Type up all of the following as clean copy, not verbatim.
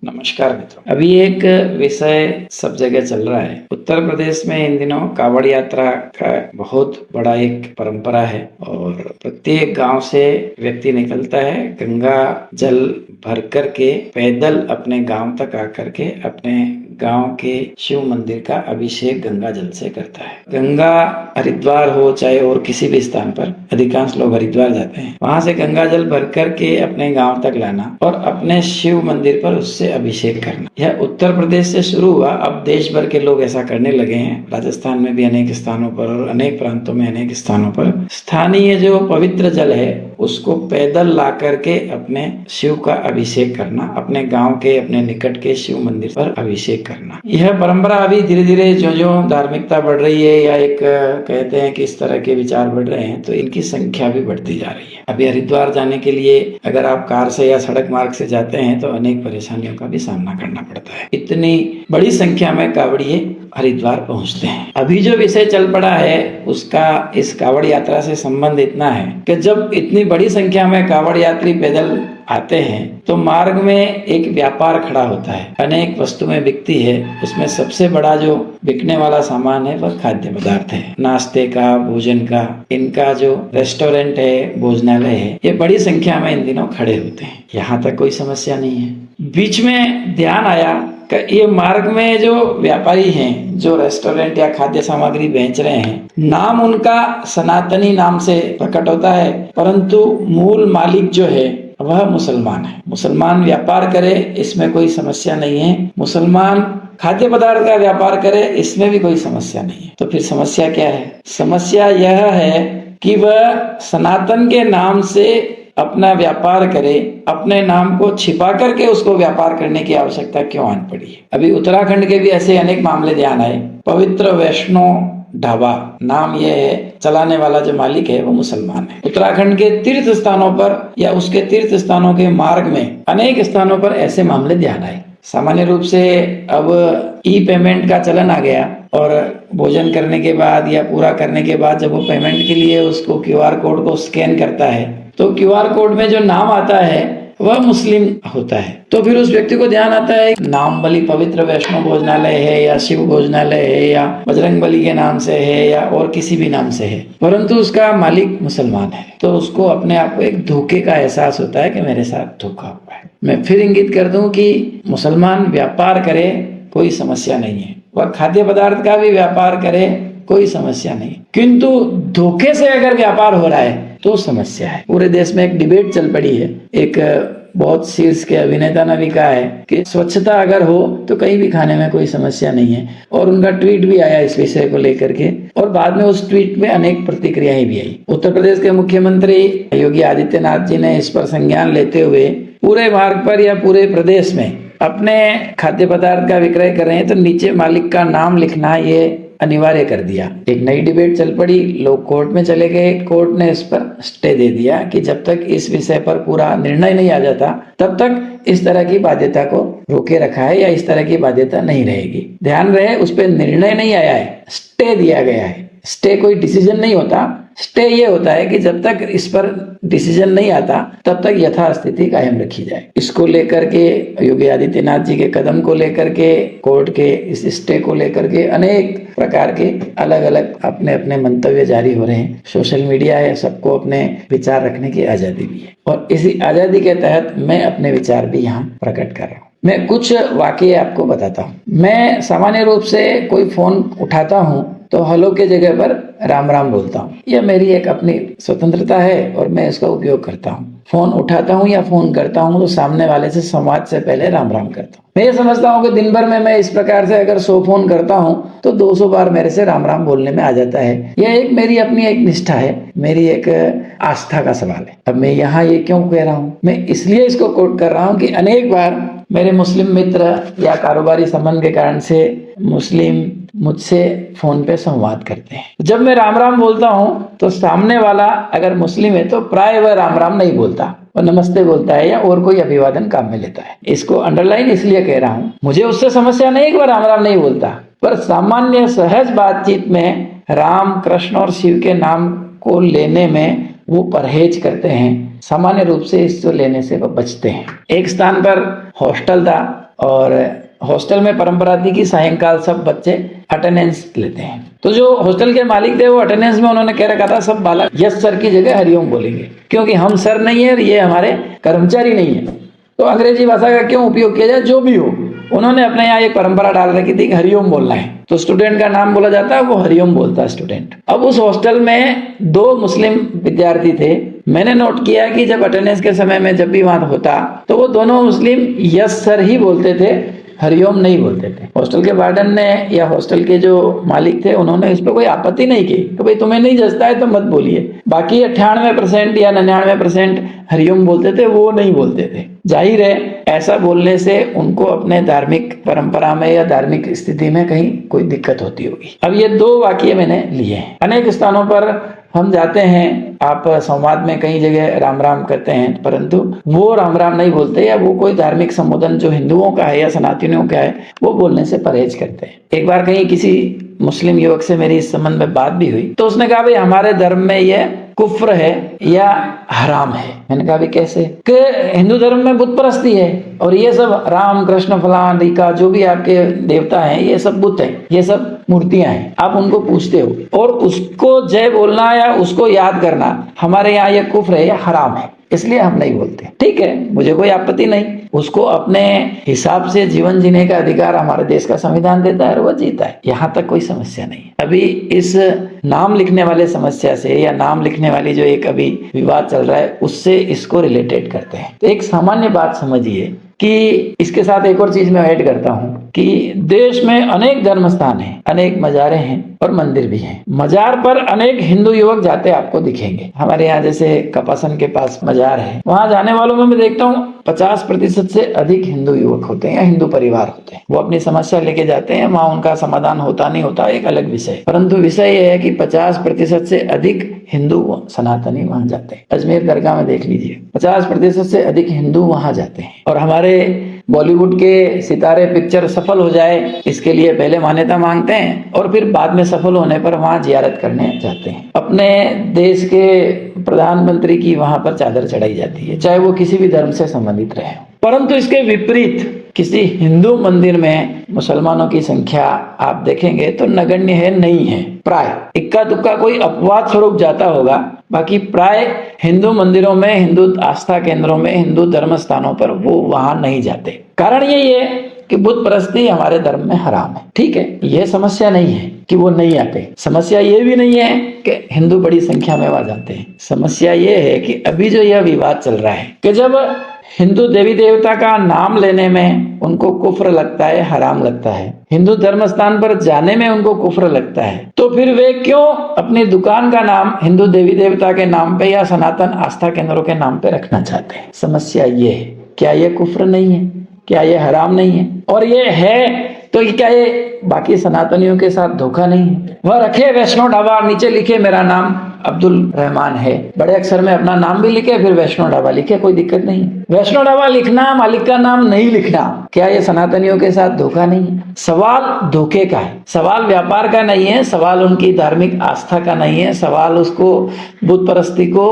नमस्कार मित्रों। अभी एक विषय सब जगह चल रहा है। उत्तर प्रदेश में इन दिनों कावड़ यात्रा का बहुत बड़ा एक परंपरा है और प्रत्येक गांव से व्यक्ति निकलता है, गंगा जल भर कर के पैदल अपने गांव तक आकर के अपने गांव के शिव मंदिर का अभिषेक गंगा जल से करता है। गंगा हरिद्वार हो चाहे और किसी भी स्थान पर, अधिकांश लोग हरिद्वार जाते हैं, वहां से गंगा जल भर कर के अपने गांव तक लाना और अपने शिव मंदिर पर उससे अभिषेक करना, यह उत्तर प्रदेश से शुरू हुआ। अब देश भर के लोग ऐसा करने लगे हैं। राजस्थान में भी अनेक स्थानों पर और अनेक प्रांतों में अनेक स्थानों पर स्थानीय जो पवित्र जल है उसको पैदल ला करके अपने शिव का अभिषेक करना, अपने गांव के अपने निकट के शिव मंदिर पर अभिषेक करना। यह परंपरा अभी धीरे धीरे जो धार्मिकता बढ़ रही है या एक कहते हैं कि इस तरह के विचार बढ़ रहे हैं तो इनकी संख्या भी बढ़ती जा रही है। अभी हरिद्वार जाने के लिए अगर आप कार से या सड़क मार्ग से जाते हैं तो अनेक परेशानियों का भी सामना करना पड़ता है। इतनी बड़ी संख्या में कावड़िए हरिद्वार पहुंचते हैं। अभी जो विषय चल पड़ा है उसका इस कावड़ यात्रा से संबंध इतना है कि जब इतनी बड़ी संख्या में कावड़ यात्री पैदल आते हैं तो मार्ग में एक व्यापार खड़ा होता है, अनेक वस्तुएं बिकती है। उसमें सबसे बड़ा जो बिकने वाला सामान है वह खाद्य पदार्थ है, नाश्ते का, भोजन का। इनका जो रेस्टोरेंट है, भोजनालय है, ये बड़ी संख्या में इन दिनों खड़े होते हैं। यहाँ तक कोई समस्या नहीं है। बीच में ध्यान आया कि ये मार्ग में जो व्यापारी हैं, जो रेस्टोरेंट या खाद्य सामग्री बेच रहे हैं, नाम उनका सनातनी नाम से प्रकट होता है, परंतु मूल मालिक जो है वह मुसलमान है। मुसलमान व्यापार करे इसमें कोई समस्या नहीं है, मुसलमान खाद्य पदार्थ का व्यापार करे इसमें भी कोई समस्या नहीं है। तो फिर समस्या क्या है? समस्या यह है कि वह सनातन के नाम से अपना व्यापार करे, अपने नाम को छिपा करके उसको व्यापार करने की आवश्यकता क्यों आन पड़ी है? अभी उत्तराखंड के भी ऐसे अनेक मामले ध्यान आए। पवित्र वैष्णो ढाबा नाम यह है, चलाने वाला जो मालिक है वो मुसलमान है। उत्तराखंड के तीर्थ स्थानों पर या उसके तीर्थ स्थानों के मार्ग में अनेक स्थानों पर ऐसे मामले ध्यान आए। सामान्य रूप से अब ई पेमेंट का चलन आ गया और भोजन करने के बाद या पूरा करने के बाद जब वो पेमेंट के लिए उसको क्यूआर कोड को स्कैन करता है तो क्यूआर कोड में जो नाम आता है वह मुस्लिम होता है। तो फिर उस व्यक्ति को ध्यान आता है नाम बलि पवित्र वैष्णो भोजनालय है या शिव भोजनालय है या बजरंग बली के नाम से है या और किसी भी नाम से है, परंतु उसका मालिक मुसलमान है। तो उसको अपने आप को एक धोखे का एहसास होता है कि मेरे साथ धोखा हुआ है। मैं फिर इंगित कर दूं कि मुसलमान व्यापार करे कोई समस्या नहीं है, वह खाद्य पदार्थ का भी व्यापार करे कोई समस्या नहीं, किंतु धोखे से अगर व्यापार हो रहा है तो समस्या है। पूरे देश में एक डिबेट चल पड़ी है। एक बहुत शीर्ष के अभिनेता ने भी कहा है कि स्वच्छता अगर हो तो कहीं भी खाने में कोई समस्या नहीं है, और उनका ट्वीट भी आया इस विषय को लेकर के और बाद में उस ट्वीट में अनेक प्रतिक्रियाएं भी आई। उत्तर प्रदेश के मुख्यमंत्री योगी आदित्यनाथ जी ने इस पर संज्ञान लेते हुए पूरे मार्ग पर या पूरे प्रदेश में अपने खाद्य पदार्थ का विक्रय कर रहे हैं तो नीचे मालिक का नाम लिखना ये अनिवार्य कर दिया। एक नई डिबेट चल पड़ी, लोग कोर्ट में चले गए, कोर्ट ने इस पर स्टे दे दिया कि जब तक इस विषय पर पूरा निर्णय नहीं आ जाता तब तक इस तरह की बाध्यता को रोके रखा है या इस तरह की बाध्यता नहीं रहेगी। ध्यान रहे उस पर निर्णय नहीं आया है, स्टे दिया गया है। स्टे कोई डिसीजन नहीं होता, स्टे ये होता है कि जब तक इस पर डिसीजन नहीं आता तब तक यथास्थिति कायम रखी जाए। इसको लेकर के योगी आदित्यनाथ जी के कदम को लेकर के, कोर्ट के इस स्टे को लेकर के अनेक प्रकार के अलग अलग अपने अपने मंतव्य जारी हो रहे हैं। सोशल मीडिया है, सबको अपने विचार रखने की आजादी भी है और इसी आजादी के तहत मैं अपने विचार भी यहाँ प्रकट कर रहा हूँ। मैं कुछ वाकये आपको बताता हूँ। मैं सामान्य रूप से कोई फोन उठाता हूँ तो हेलो के जगह पर राम राम बोलता हूँ। यह मेरी एक अपनी स्वतंत्रता है और मैं इसका उपयोग करता हूँ। फोन उठाता हूँ या फोन करता हूँ तो सामने वाले से संवाद से पहले राम राम करता हूँ। मैं ये समझता हूँ कि दिन भर में मैं इस प्रकार से अगर 100 फोन करता हूँ तो 200 बार मेरे से राम राम बोलने में आ जाता है। यह एक मेरी अपनी एक निष्ठा है, मेरी एक आस्था का सवाल है। अब मैं यहाँ ये क्यों कह रहा हूँ? मैं इसलिए इसको कोट कर रहा हूँ कि अनेक बार मेरे मुस्लिम मित्र या कारोबारी संबंध के कारण से मुस्लिम मुझसे फोन पे संवाद करते हैं। जब मैं राम राम बोलता हूँ तो सामने वाला अगर मुस्लिम है तो प्राय वह राम राम नहीं बोलता, वह नमस्ते बोलता है या और कोई अभिवादन काम में लेता है। इसको अंडरलाइन इसलिए कह रहा हूँ, मुझे उससे समस्या नहीं कि वह राम राम नहीं बोलता, पर सामान्य सहज बातचीत में राम, कृष्ण और शिव के नाम को लेने में वो परहेज करते हैं। सामान्य रूप से इसको लेने से वो बचते हैं। एक स्थान पर हॉस्टल था, और हॉस्टल में परंपरा थी कि सायंकाल सब बच्चे अटेंडेंस लेते हैं। तो जो हॉस्टल के मालिक थे वो अटेंडेंस में उन्होंने कह रखा था सब बालक यस सर की जगह हरिओम बोलेंगे, क्योंकि हम सर नहीं है और ये हमारे कर्मचारी नहीं है। तो अंग्रेजी भाषा का क्यों उपयोग किया जाए, जो भी हो, उन्होंने अपने यहाँ एक परंपरा डाल रखी थी कि हरिओम बोलना है। तो स्टूडेंट का नाम बोला जाता है, वो हरिओम बोलता है स्टूडेंट। अब उस हॉस्टल में 2 मुस्लिम विद्यार्थी थे। मैंने नोट किया कि जब अटेंडेंस के समय में जब भी वहां होता तो वो दोनों मुस्लिम यस सर ही बोलते थे, हरिओम नहीं बोलते थे। हॉस्टल के वार्डन ने या हॉस्टल के जो मालिक थे उन्होंने इस पर कोई आपत्ति नहीं की कि भाई तुम्हें नहीं जचता है तो मत बोलिए। बाकी 98% या 99% हरिओम बोलते थे, वो नहीं बोलते थे। जाहिर है ऐसा बोलने से उनको अपने धार्मिक परंपरा में या धार्मिक स्थिति में कहीं कोई दिक्कत होती होगी। अब ये 2 वाक्य मैंने लिए हैं। अनेक स्थानों पर हम जाते हैं, आप संवाद में कई जगह राम राम करते हैं, परंतु वो राम राम नहीं बोलते या वो कोई धार्मिक संबोधन जो हिंदुओं का है या सनातनियों का है वो बोलने से परहेज करते हैं। एक बार कहीं किसी मुस्लिम युवक से मेरी इस संबंध में बात भी हुई तो उसने कहा भाई हमारे धर्म में ये कुफ्र है या हराम है। मैंने कहा भाई कैसे? कि हिंदू धर्म में बुत परस्ती है और ये सब राम कृष्ण फलान रीका जो भी आपके देवता हैं ये सब बुत है, ये सब मूर्तियां हैं, आप उनको पूछते हो और उसको जय बोलना या उसको याद करना हमारे यहाँ ये कुफ्र है या हराम है, इसलिए हम नहीं बोलते। ठीक है, मुझे कोई आपत्ति नहीं, उसको अपने हिसाब से जीवन जीने का अधिकार हमारे देश का संविधान देता है और वह जीता है, यहाँ तक कोई समस्या नहीं है। अभी इस नाम लिखने वाले समस्या से या नाम लिखने वाली जो एक अभी विवाद चल रहा है उससे इसको रिलेटेड करते हैं। तो एक सामान्य बात समझिए कि इसके साथ एक और चीज मैं ऐड करता हूँ कि देश में अनेक धर्म स्थान हैं, अनेक मजारे हैं और मंदिर भी हैं। मजार पर अनेक हिंदू युवक जाते आपको दिखेंगे। हमारे यहाँ जैसे कपासन के पास मजार है, वहां जाने वालों में मैं देखता हूँ 50% से अधिक हिंदू युवक होते हैं या हिंदू परिवार होते हैं। वो अपनी समस्या लेके जाते हैं, वहां उनका समाधान होता नहीं होता एक अलग विषय, परंतु विषय यह है कि 50% से अधिक हिंदू सनातनी वहां जाते हैं। अजमेर दरगाह में देख लीजिए 50% से अधिक हिंदू वहां जाते हैं। और हमारे बॉलीवुड के सितारे पिक्चर सफल हो जाए इसके लिए पहले मान्यता मांगते हैं और फिर बाद में सफल होने पर वहां जियारत करने जाते हैं। अपने देश के प्रधानमंत्री की वहां पर चादर चढ़ाई जाती है, चाहे वो किसी भी धर्म से संबंधित रहे। परंतु इसके विपरीत किसी हिंदू मंदिर में मुसलमानों की संख्या आप देखेंगे तो नगण्य है, नहीं है। प्राय इक्का दुक्का कोई अपवाद स्वरूप जाता होगा, बाकी प्राय हिंदू मंदिरों में, हिंदू आस्था केंद्रों में, हिंदू धर्म स्थानों पर वो वहां नहीं जाते। कारण यही है कि बुत परस्ती हमारे धर्म में हराम है। ठीक है, यह समस्या नहीं है कि वो नहीं आते। समस्या ये भी नहीं है कि हिंदू बड़ी संख्या में वहां जाते हैं। समस्या ये है कि अभी जो यह विवाद चल रहा है कि जब हिंदू देवी देवता का नाम लेने में उनको कुफ्र लगता है, हराम लगता है, हिंदू धर्म स्थान पर जाने में उनको कुफ्र लगता है, तो फिर वे क्यों अपनी दुकान का नाम हिंदू देवी देवता के नाम पे या सनातन आस्था केंद्रों के नाम पे रखना चाहते हैं? समस्या ये है। क्या ये कुफ्र नहीं है? क्या ये हराम नहीं है? और ये है तो क्या ये बाकी सनातनियों के साथ धोखा नहीं है? वह रखे वैष्णो ढाबा, नीचे लिखे मेरा नाम अब्दुल रहमान है, बड़े अक्षर में अपना नाम भी लिखे, फिर वैष्णो ढाबा लिखे, कोई दिक्कत नहीं। वैष्णो ढाबा लिखना, मालिक का नाम नहीं लिखना, क्या ये सनातनियों के साथ धोखा नहीं है? सवाल धोखे का है, सवाल व्यापार का नहीं है, सवाल उनकी धार्मिक आस्था का नहीं है, सवाल उसको बुत परस्ती को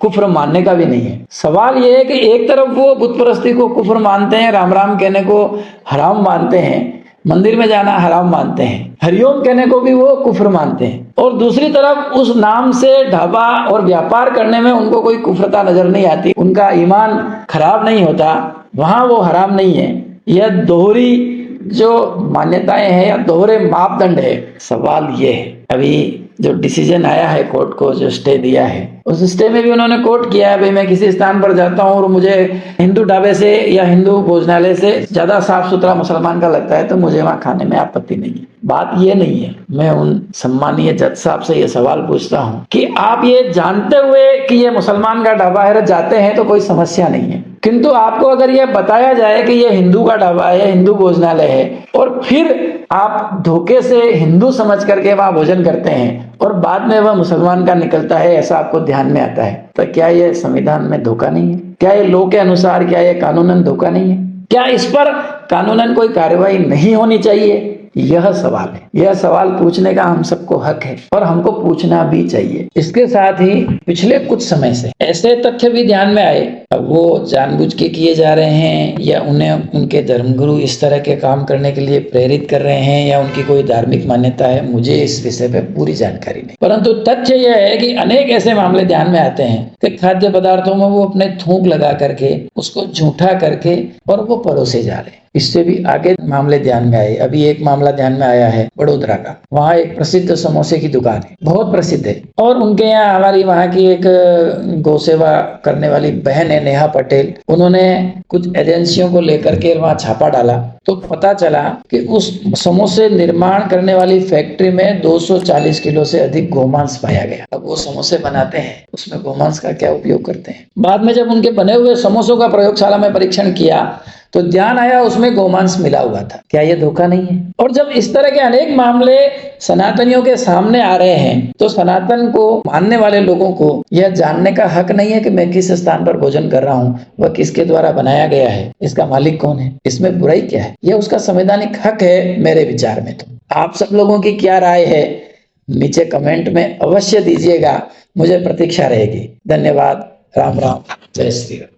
कुफ्र मानने का भी नहीं है। सवाल यह है कि एक तरफ वो बुत परस्ती को कुफ्र मानते हैं, राम राम कहने को हराम मानते हैं, मंदिर में जाना हराम मानते हैं, हरिओम कहने को भी वो कुफ्र मानते हैं, और दूसरी तरफ उस नाम से ढाबा और व्यापार करने में उनको कोई कुफ्रता नजर नहीं आती, उनका ईमान खराब नहीं होता, वहां वो हराम नहीं है। यह दोहरी जो मान्यताएं हैं या दोहरे मापदंड है। सवाल ये है, अभी जो डिसीजन आया है कोर्ट को, जो स्टे दिया है, उस स्टे में भी उन्होंने कोर्ट किया है भाई मैं किसी स्थान पर जाता हूँ और मुझे हिंदू ढाबे से या हिंदू भोजनालय से ज्यादा साफ सुथरा मुसलमान का लगता है तो मुझे वहां खाने में आपत्ति नहीं है। बात ये नहीं है। मैं उन सम्मानीय जज साहब से ये सवाल पूछता हूँ कि आप ये जानते हुए कि ये मुसलमान का ढाबा है जाते हैं तो कोई समस्या नहीं है, किंतु आपको अगर यह बताया जाए कि यह हिंदू का ढाबा है, हिंदू भोजनालय है, और फिर आप धोखे से हिंदू समझ करके वहां भोजन करते हैं और बाद में वह मुसलमान का निकलता है, ऐसा आपको ध्यान में आता है, तो क्या यह संविधान में धोखा नहीं है? क्या ये लॉ के अनुसार, क्या यह कानूनन धोखा नहीं है? क्या इस पर कानूनन कोई कार्रवाई नहीं होनी चाहिए? यह सवाल है। यह सवाल पूछने का हम सबको हक है और हमको पूछना भी चाहिए। इसके साथ ही पिछले कुछ समय से ऐसे तथ्य भी ध्यान में आए, अब वो जानबूझ के किए जा रहे हैं या उन्हें उनके धर्मगुरु इस तरह के काम करने के लिए प्रेरित कर रहे हैं या उनकी कोई धार्मिक मान्यता है, मुझे इस विषय पे पूरी जानकारी नहीं। परंतु तथ्य यह है कि अनेक ऐसे मामले ध्यान में आते हैं कि खाद्य पदार्थों में वो अपने थूक लगा करके उसको झूठा करके और वो परोसे जा रहे हैं। इससे भी आगे मामले ध्यान में आए। अभी एक मामला ध्यान में आया है वडोदरा का। वहाँ एक प्रसिद्ध समोसे की दुकान है, बहुत प्रसिद्ध है, और उनके यहाँ हमारी वहाँ की एक गौ सेवा करने वाली बहन है नेहा पटेल, उन्होंने कुछ एजेंसियों को लेकर के वहाँ छापा डाला तो पता चला कि उस समोसे निर्माण करने वाली फैक्ट्री में 240 किलो से अधिक गोमांस पाया गया। अब वो समोसे बनाते हैं, उसमें गोमांस का क्या उपयोग करते हैं। बाद में जब उनके बने हुए समोसों का प्रयोगशाला में परीक्षण किया तो ध्यान आया उसमें गोमांस मिला हुआ था। क्या ये धोखा नहीं है? और जब इस तरह के अनेक मामले सनातनियों के सामने आ रहे हैं तो सनातन को मानने वाले लोगों को यह जानने का हक नहीं है कि मैं किस स्थान पर भोजन कर रहा हूँ, वह किसके द्वारा बनाया गया है, इसका मालिक कौन है, इसमें बुराई क्या है। यह उसका संवैधानिक हक है मेरे विचार में। तो आप सब लोगों की क्या राय है नीचे कमेंट में अवश्य दीजिएगा, मुझे प्रतीक्षा रहेगी। धन्यवाद। राम राम, जय श्री राम।